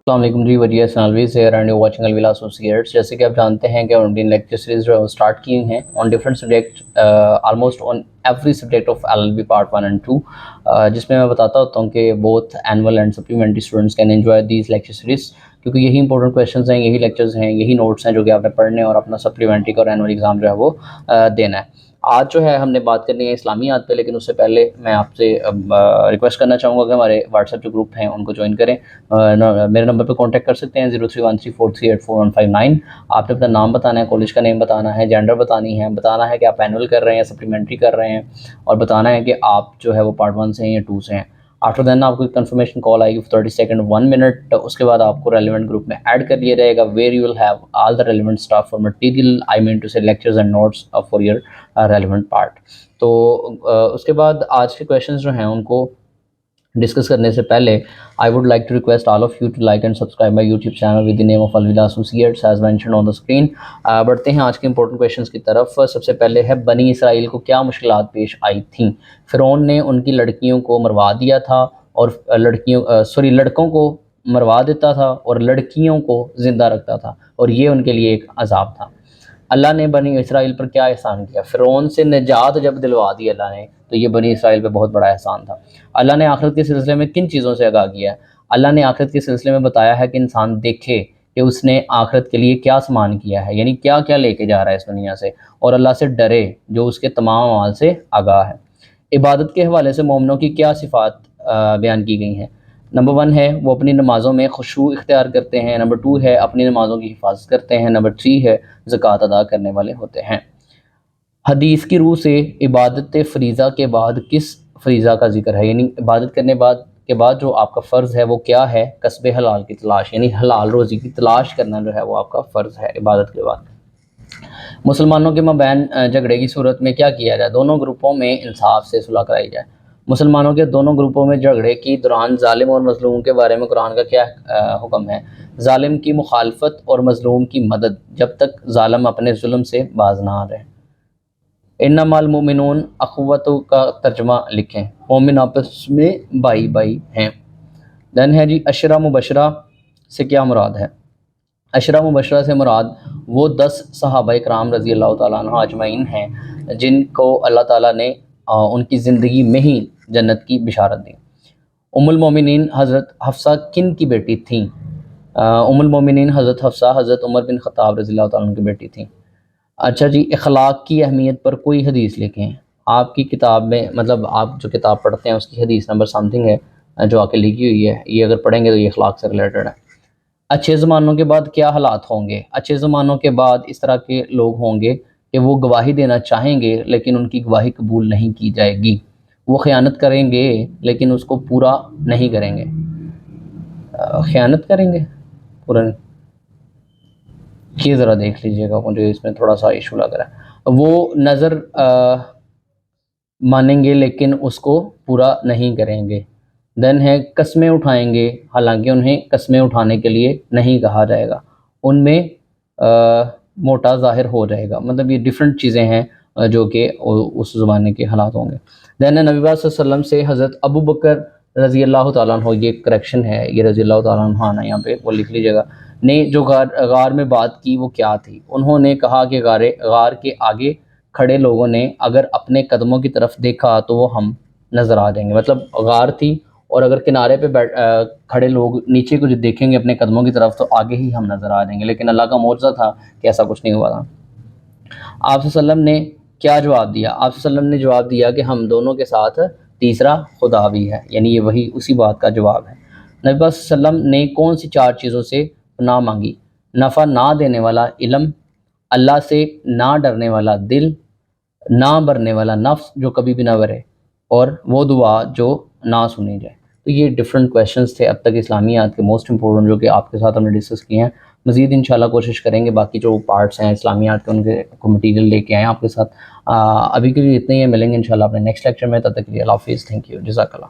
السلام علیکم جی، وجیہ سنالویز ہیئر اینڈ یو واچنگ الولا ایسوسیٹس۔ جیسے کہ آپ جانتے ہیں کہ ہم ان لیکچر سیریز جو ہے وہ اسٹارٹ کی ہیں on different subject, almost on every subject of LLB part 1 and 2، جس میں بتاتا ہوتا ہوں کہ both annual and supplementary students can enjoy these lecture series, کیونکہ یہی انپورٹنٹ کویشچنز ہیں، یہی لیکچرز ہیں، یہی نوٹس ہیں جو کہ آپ نے پڑھنے اور اپنا سپلیمنٹری کا اور اینول ایگزام جو ہے وہ دینا ہے۔ آج جو ہے ہم نے بات کرنی ہے اسلامیات پہ، لیکن اس سے پہلے میں آپ سے ریکویسٹ کرنا چاہوں گا کہ ہمارے واٹس ایپ جو گروپ ہیں ان کو جوائن کریں۔ میرے نمبر پہ کانٹیکٹ کر سکتے ہیں 0313438159۔ آپ نے اپنا نام بتانا ہے، کالج کا نیم بتانا ہے، جینڈر بتانی ہے، بتانا ہے کہ آپ اینول کر رہے ہیں یا سپلیمنٹری کر رہے ہیں، اور بتانا ہے کہ آپ جو ہے وہ پارٹ 1 سے ہیں یا 2 سے ہیں۔ آفٹر دین آپ کو ایک کنفرمیشن کال آئے گی 30 سیکنڈ 1 منٹ، اس کے بعد آپ کو ریلیونٹ گروپ میں ایڈ کر لیا جائے گا، where you will have all the relevant staff for material, I mean to say lectures and notes for your relevant part. تو اس کے بعد آج کے کویشچنز جو ہیں ان کو ڈسکس کرنے سے پہلے I would like to request all of you to like and subscribe my YouTube channel with the name of Alvila Associates as mentioned on the screen۔ بڑھتے ہیں آج کے امپورٹنٹ کویشچنس کی طرف۔ سب سے پہلے ہے بنی اسرائیل کو کیا مشکلات پیش آئی تھیں؟ فرعون نے ان کی لڑکیوں کو مروا دیا تھا اور لڑکوں کو مروا دیتا تھا اور لڑکیوں کو زندہ رکھتا تھا، اور یہ ان کے لیے ایک عذاب تھا۔ اللہ نے بنی اسرائیل پر کیا احسان کیا؟ فرعون سے نجات جب دلوا دی اللہ نے تو یہ بنی اسرائیل پہ بہت بڑا احسان تھا۔ اللہ نے آخرت کے سلسلے میں کن چیزوں سے آگاہ کیا ہے؟ اللہ نے آخرت کے سلسلے میں بتایا ہے کہ انسان دیکھے کہ اس نے آخرت کے لیے کیا سامان کیا ہے، یعنی کیا کیا لے کے جا رہا ہے اس دنیا سے، اور اللہ سے ڈرے جو اس کے تمام اعمال سے آگاہ ہے۔ عبادت کے حوالے سے مومنوں کی کیا صفات بیان کی گئی ہیں؟ نمبر 1 ہے وہ اپنی نمازوں میں خشوع اختیار کرتے ہیں، نمبر 2 ہے اپنی نمازوں کی حفاظت کرتے ہیں، نمبر 3 ہے زکوٰۃ ادا کرنے والے ہوتے ہیں۔ حدیث کی روح سے عبادت فریضہ کے بعد کس فریضہ کا ذکر ہے؟ یعنی عبادت کرنے کے بعد جو آپ کا فرض ہے وہ کیا ہے؟ کسب حلال کی تلاش، یعنی حلال روزی کی تلاش کرنا جو ہے وہ آپ کا فرض ہے عبادت کے بعد۔ مسلمانوں کے مابین جھگڑے کی صورت میں کیا کیا جائے؟ دونوں گروپوں میں انصاف سے صلح کرائی جائے۔ مسلمانوں کے دونوں گروپوں میں جھگڑے کی دوران ظالم اور مظلوم کے بارے میں قرآن کا کیا حکم ہے؟ ظالم کی مخالفت اور مظلوم کی مدد جب تک ظالم اپنے ظلم سے باز نہ آ رہے۔ انما المؤمنون اخوتوں کا ترجمہ لکھیں۔ مومن آپس میں بھائی بھائی ہیں۔ دین ہے جی عشرہ مبشرہ سے کیا مراد ہے؟ عشرہ مبشرہ سے مراد وہ 10 صحابہ کرام رضی اللہ تعالیٰ عنہ اجمعین ہیں جن کو اللہ تعالیٰ نے ان کی زندگی میں ہی جنت کی بشارت دی۔ ام المومنین حضرت حفصہ کن کی بیٹی تھیں؟ ام المومنین حضرت حفصہ حضرت عمر بن خطاب رضی اللہ تعالیٰ عنہ کی بیٹی تھیں۔ اچھا جی، اخلاق کی اہمیت پر کوئی حدیث لکھیں۔ آپ کی کتاب میں، مطلب آپ جو کتاب پڑھتے ہیں اس کی حدیث نمبر سم تھنگ ہے جو آ کے لکھی ہوئی ہے، یہ اگر پڑھیں گے تو یہ اخلاق سے ریلیٹڈ ہے۔ اچھے زمانوں کے بعد کیا حالات ہوں گے؟ اچھے زمانوں کے بعد اس طرح کے لوگ ہوں گے کہ وہ گواہی دینا چاہیں گے لیکن ان کی گواہی قبول نہیں کی جائے گی، وہ خیانت کریں گے لیکن اس کو پورا نہیں کریں گے۔ خیانت کریں گے پورا نہیں، یہ ذرا دیکھ لیجئے گا، مجھے اس میں تھوڑا سا ایشو لگ رہا ہے۔ وہ نظر مانیں گے لیکن اس کو پورا نہیں کریں گے۔ دین ہے قسمیں اٹھائیں گے حالانکہ انہیں قسمیں اٹھانے کے لیے نہیں کہا جائے گا، ان میں موٹا ظاہر ہو جائے گا۔ مطلب یہ ڈیفرنٹ چیزیں ہیں جو کہ اس زمانے کے حالات ہوں گے۔ دین ہے نبی صلی اللہ علیہ وسلم سے حضرت ابو بکر رضی اللہ تعالیٰ عنہ، یہ کریکشن ہے، یہ رضی اللہ تعالیٰ عنہ آنا یہاں پہ وہ لکھ لیجیے گا، نے جو غار میں بات کی وہ کیا تھی؟ انہوں نے کہا کہ غار کے آگے کھڑے لوگوں نے اگر اپنے قدموں کی طرف دیکھا تو وہ ہم نظر آ جائیں گے۔ مطلب غار تھی اور اگر کنارے پہ کھڑے لوگ نیچے کو جو دیکھیں گے اپنے قدموں کی طرف تو آگے ہی ہم نظر آ جائیں گے، لیکن اللہ کا معجزہ تھا کہ ایسا کچھ نہیں ہوا تھا۔ آپ صلی اللہ علیہ وسلم نے کیا جواب دیا؟ آپ صلی اللہ علیہ وسلم نے جواب دیا کہ ہم دونوں کے ساتھ تیسرا خدا بھی ہے، یعنی یہ وہی اسی بات کا جواب ہے۔ نبی صلی اللہ علیہ وسلم نے کون سی 4 چیزوں سے پناہ مانگی؟ نفع نہ دینے والا علم، اللہ سے نہ ڈرنے والا دل، نہ برنے والا نفس جو کبھی بھی نہ برے، اور وہ دعا جو نہ سنی جائے۔ تو یہ ڈفرینٹ کویشچنز تھے اب تک اسلامیات کے موسٹ امپورٹنٹ جو کہ آپ کے ساتھ ہم نے ڈسکس کیے ہیں۔ مزید انشاءاللہ کوشش کریں گے باقی جو پارٹس ہیں اسلامیات کے ان کے کو مٹیریل لے کے آئیں آپ کے ساتھ۔ ابھی کے لیے اتنے ہی، ملیں گے انشاءاللہ اپنے نیکسٹ لیکچر میں، تب تک کے لیے اللہ حافظ، تھینک یو، جزاک اللہ۔